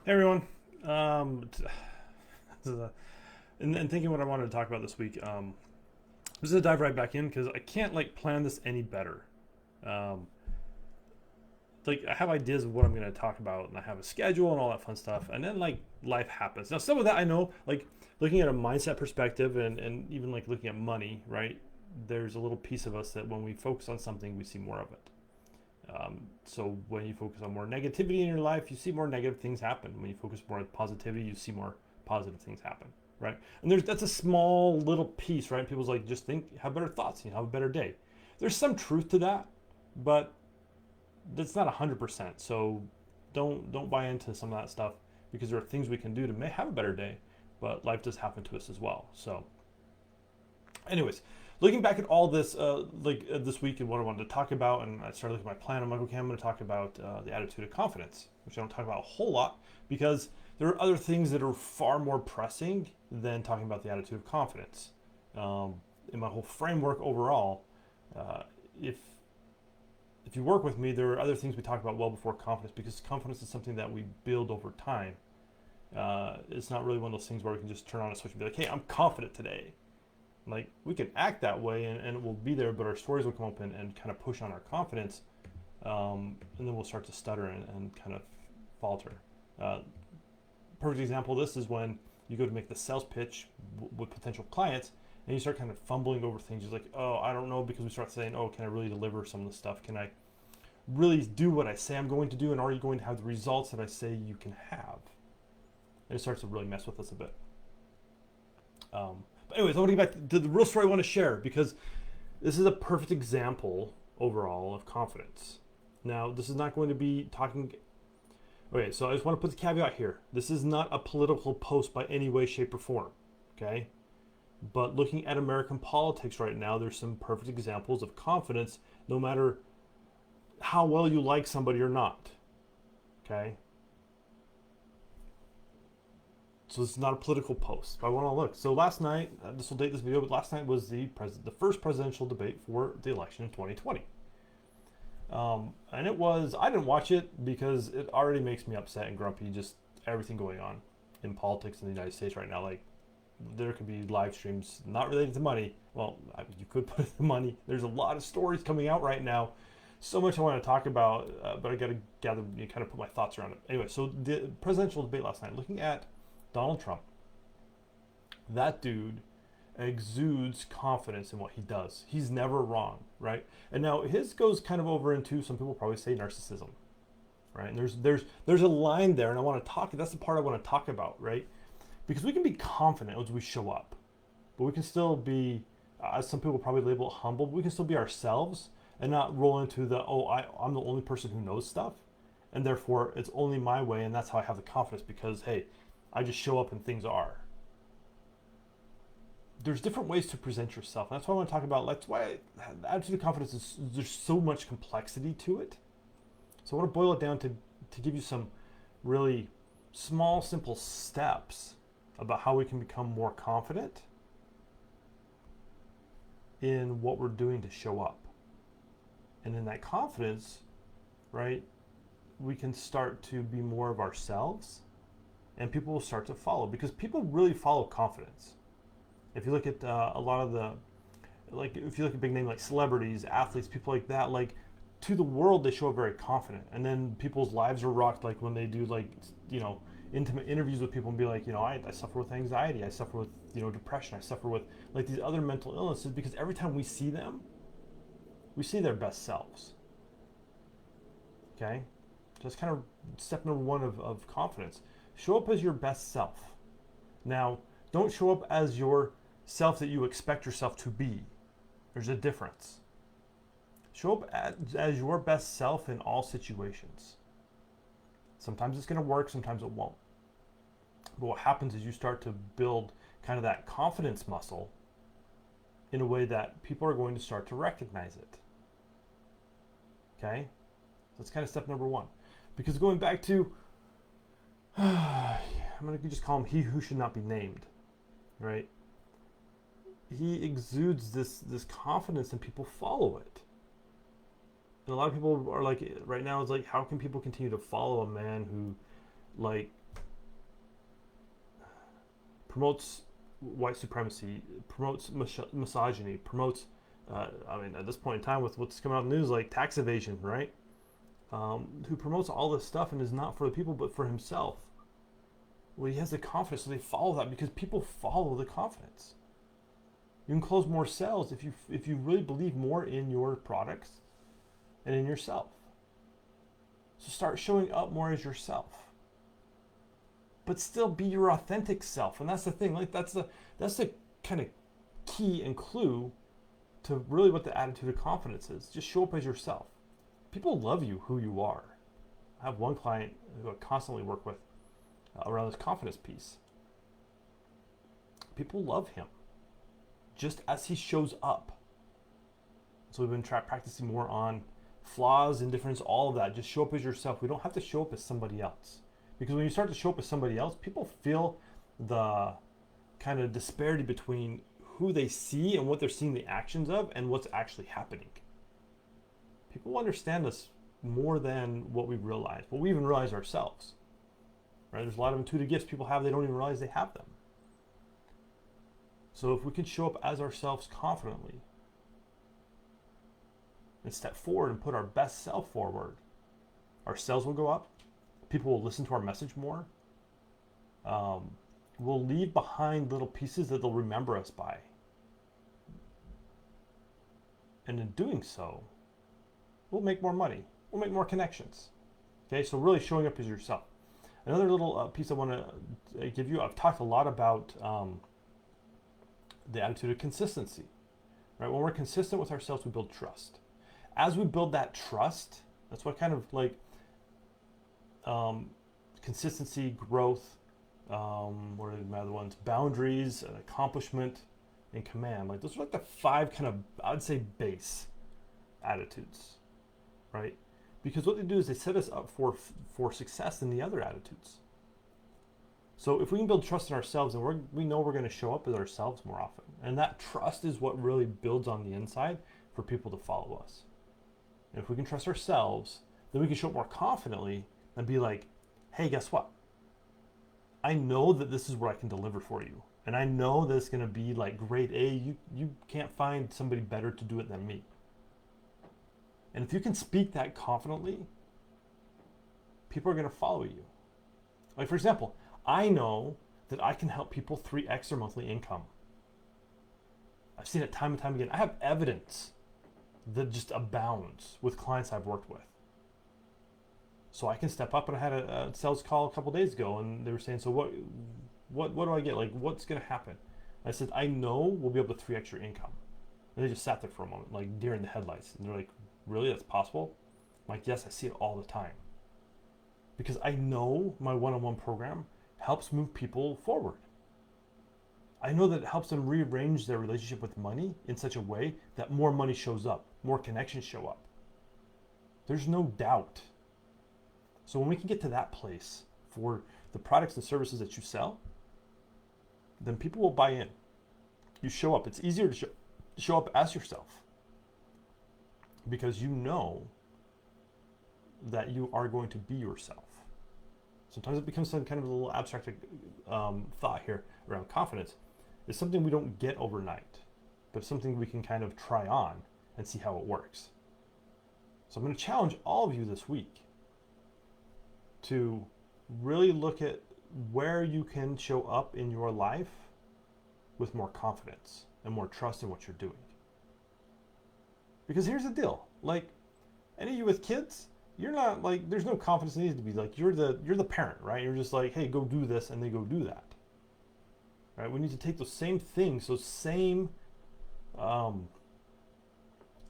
Hey everyone. This is and thinking what I wanted to talk about this week. Just to dive right back in because I can't like plan this any better. Um, like I have ideas of what I'm going to talk about, and I have a schedule and all that fun stuff, and then like life happens. Now some of that I know, like looking at a mindset perspective, and even like looking at money, right? There's a little piece of us that when we focus on something, we see more of it. So when you focus on more negativity in your life, you see more negative things happen. When you focus more on positivity, you see more positive things happen, right? And that's a small little piece, right? People's like just think, have better thoughts, have a better day. There's some truth to that, but that's not 100%. So don't buy into some of that stuff because there are things we can do to may have a better day, but life does happen to us as well. So anyways, looking back at all this, this week and what I wanted to talk about, and I started looking at my plan. I'm like, okay, I'm going to talk about the attitude of confidence, which I don't talk about a whole lot because there are other things that are far more pressing than talking about the attitude of confidence. Um, in my whole framework overall, uh, if if you work with me, there are other things we talk about well before confidence because confidence is something that we build over time. It's not really one of those things where we can just turn on a switch and be like, hey, I'm confident today. Like we can act that way and it will be there, but our stories will come up and kind of push on our confidence, and then we'll start to stutter and kind of falter. Uh, Perfect example of this is when you go to make the sales pitch with potential clients and you start kind of fumbling over things. You're like, oh, I don't know, because we start saying, oh, can I really deliver some of the stuff? Can I really do what I say I'm going to do? And are you going to have the results that I say you can have? And it starts to really mess with us a bit. But anyways, I want to get back to the real story I want to share because this is a perfect example overall of confidence. Now, this is not going to be talking. Okay, so I just want to put the caveat here. This is not a political post by any way, shape, or form. Okay? But looking at American politics right now, there's some perfect examples of confidence no matter how well you like somebody or not. Okay? So this is not a political post. I want to look. So last night, this will date this video, but last night was the first presidential debate for the election in 2020. And it was, I didn't watch it because it already makes me upset and grumpy, just everything going on in politics in the United States right now. Like, there could be live streams not related to money. Well, you could put it to money. There's a lot of stories coming out right now. So much I want to talk about, but I got to gather, kind of put my thoughts around it. Anyway, so the presidential debate last night, looking at Donald Trump, that dude exudes confidence in what he does. He's never wrong, right? And now his goes kind of over into, some people probably say, narcissism, right? And there's a line there, and I want to talk. That's the part I want to talk about, right? Because we can be confident as we show up, but we can still be, as some people probably label it, humble. But we can still be ourselves and not roll into the I'm the only person who knows stuff, and therefore it's only my way, and that's how I have the confidence because hey, I just show up and things are. There's different ways to present yourself. And that's why I want to talk about. That's why attitude of confidence is there's so much complexity to it. So I want to boil it down to give you some really small, simple steps about how we can become more confident in what we're doing to show up. And in that confidence, right, we can start to be more of ourselves and people will start to follow because people really follow confidence. If you look at a lot of the, like, if you look at big names like celebrities, athletes, people like that, like, to the world, they show up very confident. And then people's lives are rocked, like, when they do, like, intimate interviews with people and be like, I suffer with anxiety, I suffer with, depression, I suffer with, like, these other mental illnesses because every time we see them, we see their best selves. Okay? So that's kind of step number one of confidence. Show up as your best self. Now, don't show up as your self that you expect yourself to be. There's a difference. Show up as your best self in all situations. Sometimes it's going to work, sometimes it won't. But what happens is you start to build kind of that confidence muscle in a way that people are going to start to recognize it. Okay? So that's kind of step number one. Because going back to, I'm going to just call him he who should not be named, right? He exudes this confidence and people follow it. And a lot of people are like, right now, it's like, how can people continue to follow a man who, like, promotes white supremacy, promotes misogyny, promotes, at this point in time with what's coming out in the news, like tax evasion, right? Who promotes all this stuff and is not for the people but for himself. Well, he has the confidence, so they follow that because people follow the confidence. You can close more sales if you really believe more in your products and in yourself. So start showing up more as yourself, but still be your authentic self. And that's the thing. Like that's the kind of key and clue to really what the attitude of confidence is. Just show up as yourself. People love you who you are. I have one client who I constantly work with around this confidence piece. People love him just as he shows up. So we've been practicing more on flaws, indifference, all of that. Just show up as yourself. We don't have to show up as somebody else. Because when you start to show up as somebody else, people feel the kind of disparity between who they see and what they're seeing the actions of and what's actually happening. People understand us more than what we realize, what we even realize ourselves. Right? There's a lot of intuitive gifts people have, they don't even realize they have them. So if we can show up as ourselves confidently and step forward and put our best self forward, our sales will go up, people will listen to our message more, we'll leave behind little pieces that they'll remember us by. And in doing so, we'll make more money, we'll make more connections. Okay, so really showing up as yourself. Another little piece I want to give you, I've talked a lot about the attitude of consistency. Right? When we're consistent with ourselves, we build trust. As we build that trust, that's what kind of like consistency, growth, what are the other ones? Boundaries, accomplishment, and command. Like those are like the 5 kind of, I would say, base attitudes, right? Because what they do is they set us up for success in the other attitudes. So if we can build trust in ourselves, and we know we're going to show up as ourselves more often, and that trust is what really builds on the inside for people to follow us. And if we can trust ourselves, then we can show up more confidently and be like, hey, guess what? I know that this is what I can deliver for you. And I know that it's going to be like grade A. You can't find somebody better to do it than me. And if you can speak that confidently, people are going to follow you. Like, for example, I know that I can help people 3x their monthly income. I've seen it time and time again. I have evidence that just abounds with clients I've worked with. So I can step up, and I had a sales call a couple days ago, and they were saying, so what do I get? Like, what's going to happen? I said, I know we'll be able to 3x your income. And they just sat there for a moment, like deer in the headlights. And they're like, really? That's possible? I'm like, yes, I see it all the time. Because I know my one-on-one program helps move people forward. I know that it helps them rearrange their relationship with money in such a way that more money shows up, more connections show up. There's no doubt. So when we can get to that place for the products and services that you sell, then people will buy in. You show up. It's easier to show up as yourself because you know that you are going to be yourself. Sometimes it becomes some kind of a little abstract thought here around confidence. It's something we don't get overnight, but something we can kind of try on and see how it works. So I'm going to challenge all of you this week to really look at where you can show up in your life with more confidence and more trust in what you're doing. Because here's the deal, like any of you with kids, you're not like, there's no confidence that needs to be like, you're the parent, right? You're just like, hey, go do this, and they go do that. Right? We need to take those same things, those same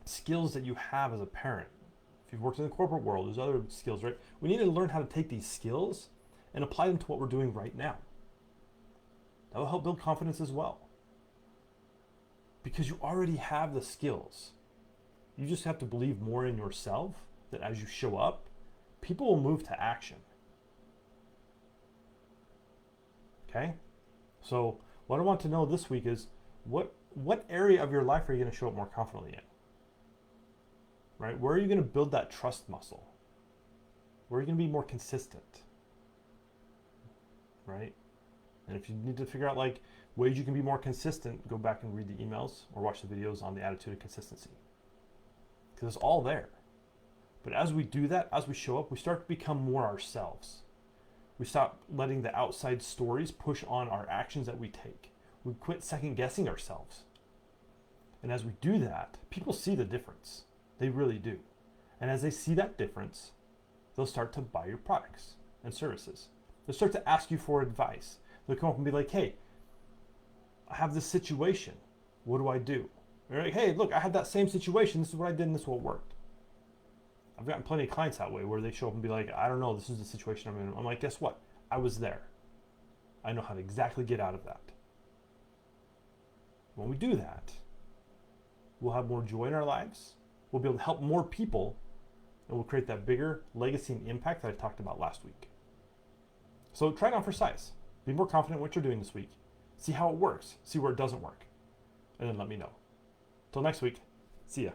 skills that you have as a parent. If you've worked in the corporate world, there's other skills, right? We need to learn how to take these skills and apply them to what we're doing right now. That will help build confidence as well. Because you already have the skills. You just have to believe more in yourself, that as you show up, people will move to action. Okay? So what I want to know this week is what area of your life are you going to show up more confidently in? Right? Where are you going to build that trust muscle? Where are you going to be more consistent? Right? And if you need to figure out like ways you can be more consistent, go back and read the emails or watch the videos on the attitude of consistency. Because it's all there. But as we do that, as we show up, we start to become more ourselves. We stop letting the outside stories push on our actions that we take. We quit second guessing ourselves. And as we do that, people see the difference. They really do. And as they see that difference, they'll start to buy your products and services. They'll start to ask you for advice. They'll come up and be like, hey, I have this situation. What do I do? They're like, hey, look, I had that same situation. This is what I did and this is what worked. I've gotten plenty of clients that way where they show up and be like, I don't know, this is the situation I'm in. I'm like, guess what? I was there. I know how to exactly get out of that. When we do that, we'll have more joy in our lives. We'll be able to help more people, and we'll create that bigger legacy and impact that I talked about last week. So try it on for size. Be more confident in what you're doing this week. See how it works. See where it doesn't work. And then let me know. Till next week, see ya.